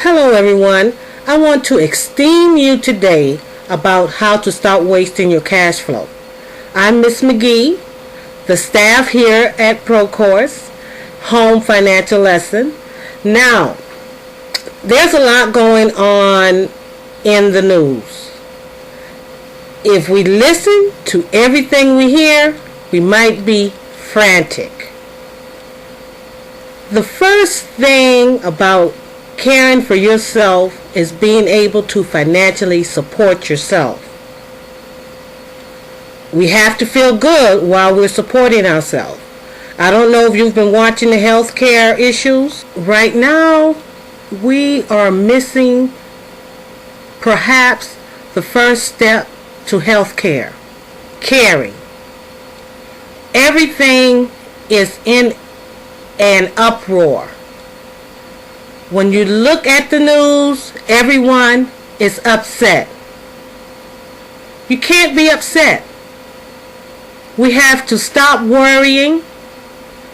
Hello everyone. I want to esteem you today about how to stop wasting your cash flow. I'm Miss McGee, the staff here at ProCourse, Home Financial Lesson. Now, there's a lot going on in the news. If we listen to everything we hear, we might be frantic. The first thing about caring for yourself is being able to financially support yourself. We have to feel good while we're supporting ourselves. I don't know if you've been watching the healthcare issues. Right now, we are missing perhaps the first step to healthcare. Caring. Everything is in an uproar. When you look at the news, everyone is upset. You can't be upset. We have to stop worrying,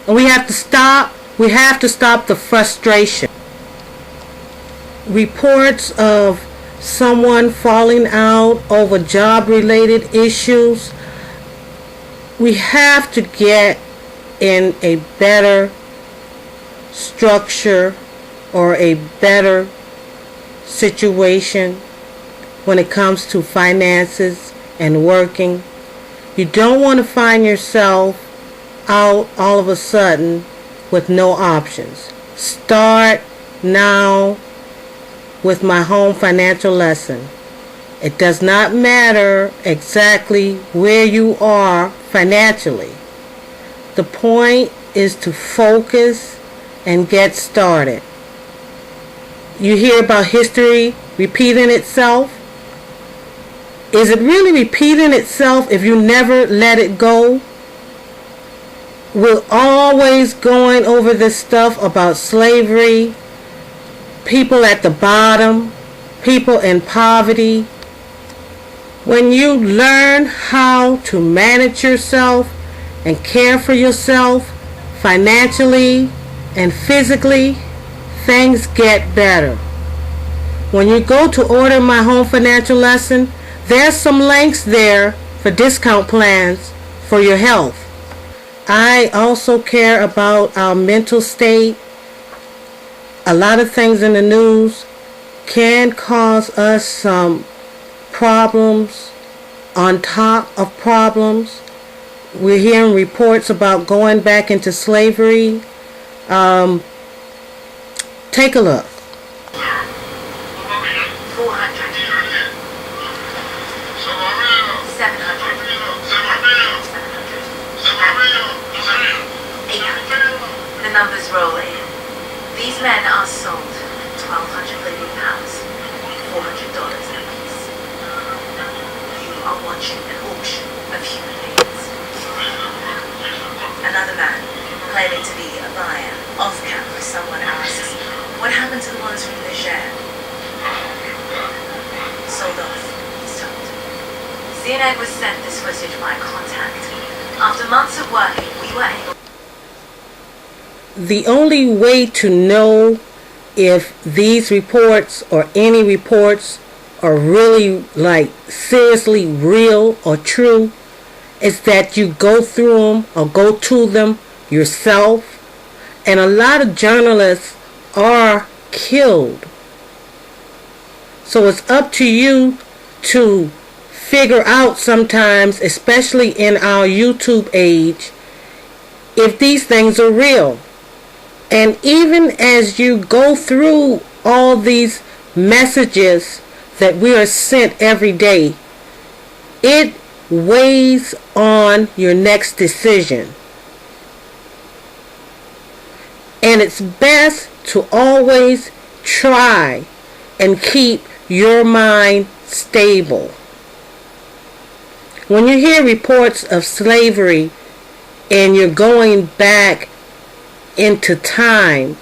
and we have to stop the frustration. Reports of someone falling out over job-related issues. We have to get in a better structure or a better situation when it comes to finances and working. You don't want to find yourself out all of a sudden with no options. Start now with my home financial lesson. It does not matter exactly where you are financially. The point is to focus and get started. You hear about history repeating itself. Is it really repeating itself if you never let it go? We're always going over this stuff about slavery, people at the bottom, people in poverty. When you learn how to manage yourself and care for yourself financially and physically, things get better. When you go to order my home financial lesson, there's some links there for discount plans for your health. I also care about our mental state. A lot of things in the news can cause us some problems on top of problems. We're hearing reports about going back into slavery. Take a look. 800. The numbers roll in. These men are sold £1,200 Canadian, $400 apiece. You are watching an auction of human beings. Another man, claiming to be a buyer, off camera, someone asks, what happened to the ones from Niger? Sold off, he's told. CNN was sent this footage by contact. After months of working, we were able... The only way to know if these reports or any reports are really seriously real or true is that you go through them or go to them yourself. And a lot of journalists are killed. So it's up to you to figure out sometimes, especially in our YouTube age, if these things are real. And even as you go through all these messages that we are sent every day, it weighs on your next decision. And it's best to always try and keep your mind stable. When you hear reports of slavery and you're going back into time,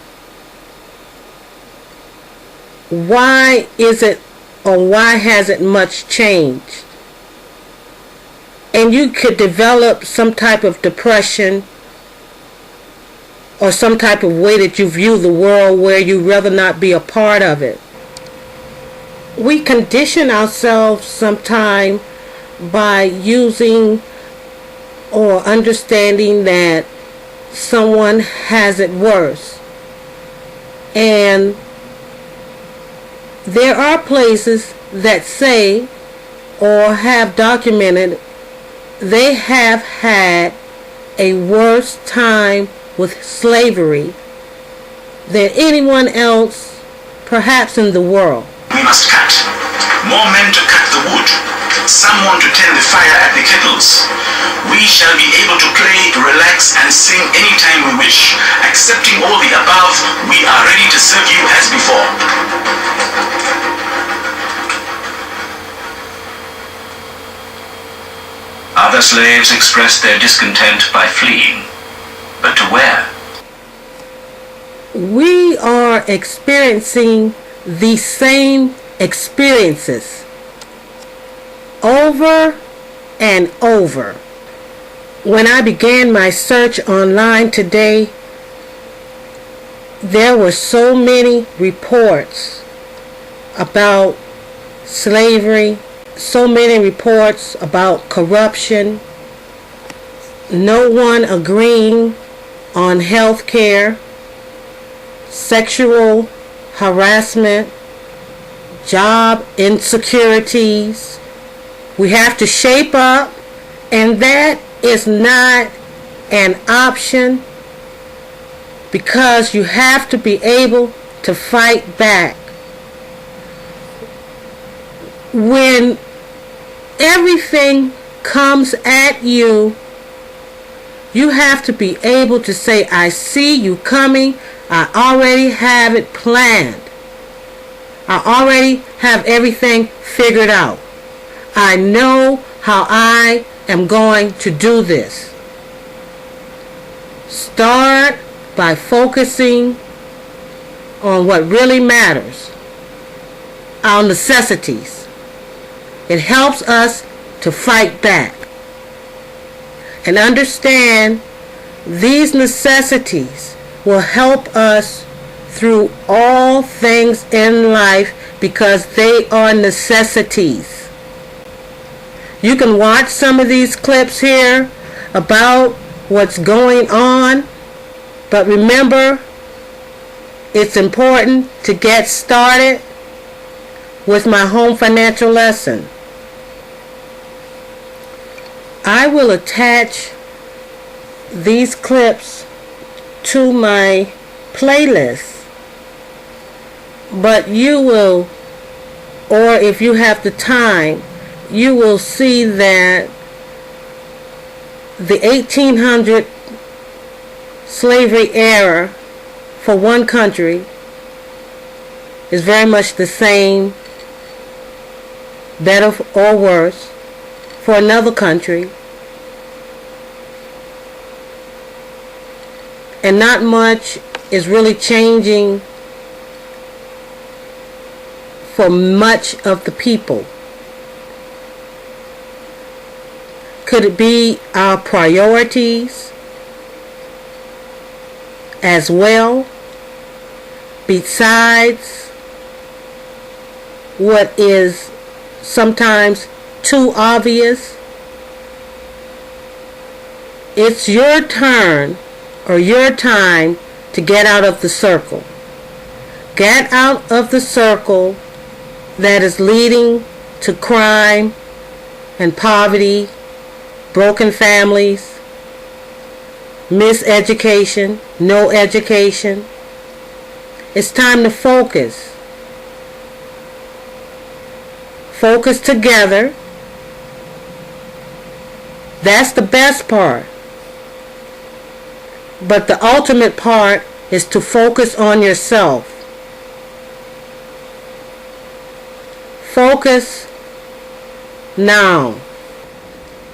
why is it or why hasn't much changed? And you could develop some type of depression or some type of way that you view the world where you'd rather not be a part of it. We condition ourselves sometimes by using or understanding that someone has it worse. And there are places that say or have documented they have had a worse time with slavery than anyone else perhaps in the world. We must cut. More men to cut the wood. Someone to tend the fire at the kettles. We shall be able to play, relax, and sing anytime we wish. Accepting all the above, we are ready to serve you as before. Other slaves expressed their discontent by fleeing. But to where? We are experiencing the same experiences over and over. When I began my search online today, there were so many reports about slavery, so many reports about corruption, no one agreeing on health care, sexual harassment, job insecurities. We have to shape up, and that is not an option, because you have to be able to fight back. When everything comes at you, you have to be able to say, I see you coming. I already have it planned. I already have everything figured out. I know how I am going to do this. Start by focusing on what really matters, our necessities. It helps us to fight back. And understand these necessities will help us through all things in life, because they are necessities. You can watch some of these clips here about what's going on, but remember, it's important to get started with my home financial lesson. I will attach these clips to my playlist, but you will, or if you have the time, you will see that the 1800 slavery era for one country is very much the same, better or worse, for another country. And not much is really changing for much of the people. Could it be our priorities as well, besides what is sometimes too obvious? It's your turn or your time to get out of the circle. Get out of the circle that is leading to crime and poverty, broken families, miseducation, no education. It's time to focus. Focus together. That's the best part. But the ultimate part is to focus on yourself. Focus now.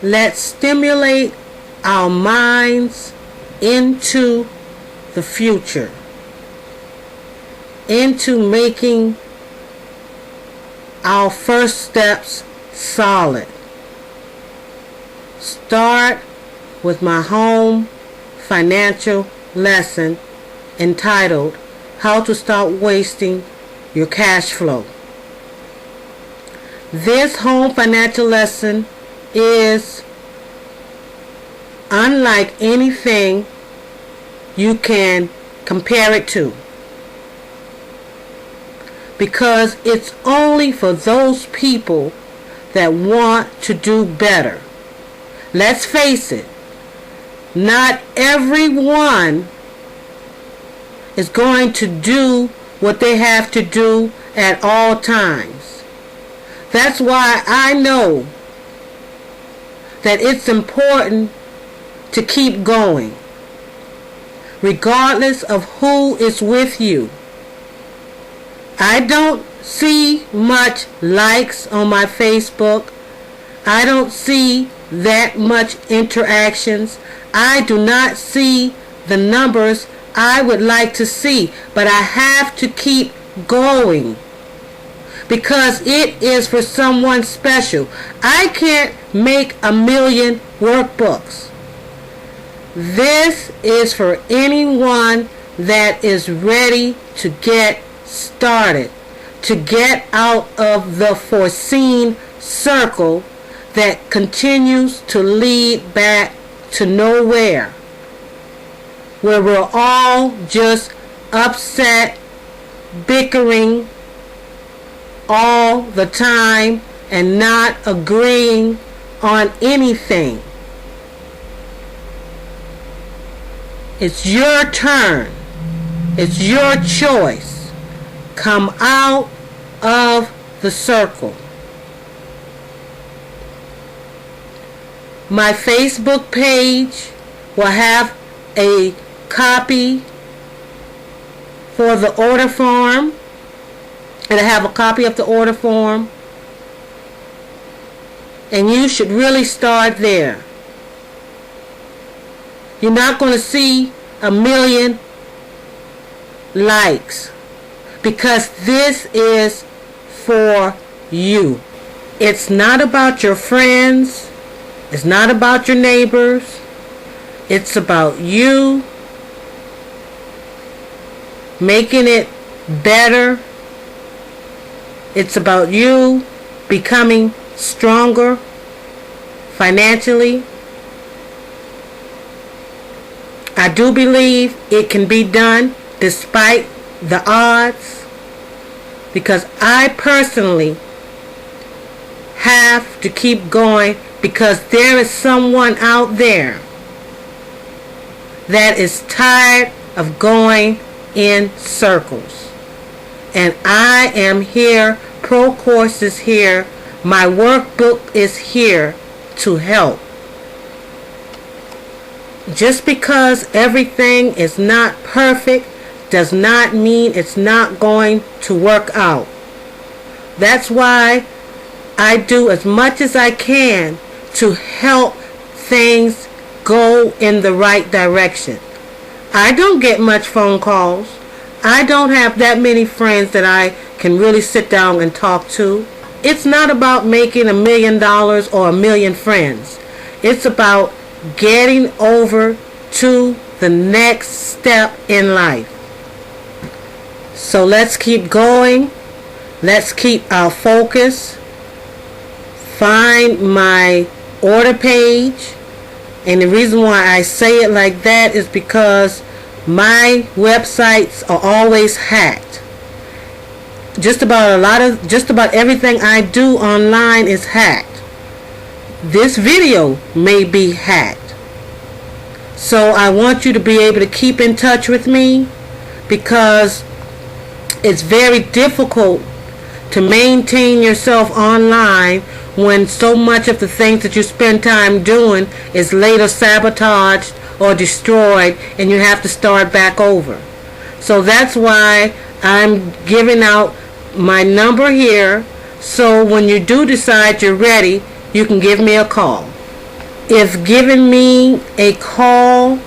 Let's stimulate our minds into the future, into making our first steps solid. Start with my home financial lesson entitled How to Stop Wasting Your Cash Flow. This home financial lesson is unlike anything you can compare it to, because it's only for those people that want to do better. Let's face it, not everyone is going to do what they have to do at all times. That's why I know that it's important to keep going, regardless of who is with you. I don't see much likes on my Facebook. I don't see that much interactions. I do not see the numbers I would like to see, but I have to keep going because it is for someone special. I can't make 1 million workbooks. This is for anyone that is ready to get started, to get out of the foreseen circle that continues to lead back to nowhere, where we're all just upset, bickering all the time and not agreeing on anything. It's your turn. It's your choice. Come out of the circle. My Facebook page will have a copy for the order form. It'll have a copy of the order form. And you should really start there. You're not going to see 1 million likes, because this is for you. It's not about your friends. It's not about your neighbors. It's about you making it better. It's about you becoming stronger financially. I do believe it can be done despite the odds, because I personally have to keep going, because there is someone out there that is tired of going in circles. And I am here, Pro Course is here, my workbook is here to help. Just because everything is not perfect does not mean it's not going to work out. That's why I do as much as I can to help things go in the right direction. I don't get much phone calls. I don't have that many friends that I can really sit down and talk to. It's not about making $1 million or 1 million friends. It's about getting over to the next step in life. So let's keep going. Let's keep our focus. Find my order page. And the reason why I say it like that is because my websites are always hacked. Just about everything I do online is hacked. This video may be hacked. So I want you to be able to keep in touch with me, because it's very difficult to maintain yourself online when so much of the things that you spend time doing is later sabotaged or destroyed and you have to start back over. So that's why I'm giving out my number here, so when you do decide you're ready, you can give me a call. If giving me a call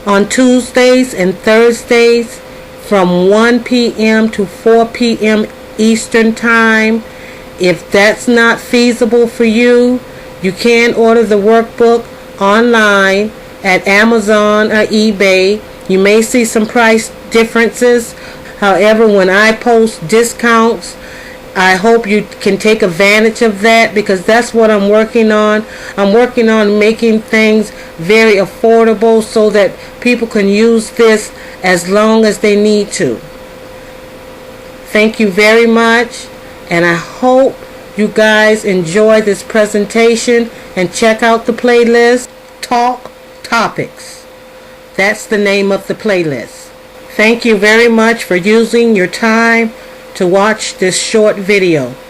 on Tuesdays and Thursdays from 1 p.m. to 4 p.m. Eastern Time, if that's not feasible for you, you can order the workbook online at Amazon or eBay. You may see some price differences. However, when I post discounts, I hope you can take advantage of that, because that's what I'm working on. I'm working on making things very affordable so that people can use this as long as they need to. Thank you very much, and I hope you guys enjoy this presentation and check out the playlist, Talk Topics. That's the name of the playlist. Thank you very much for using your time to watch this short video.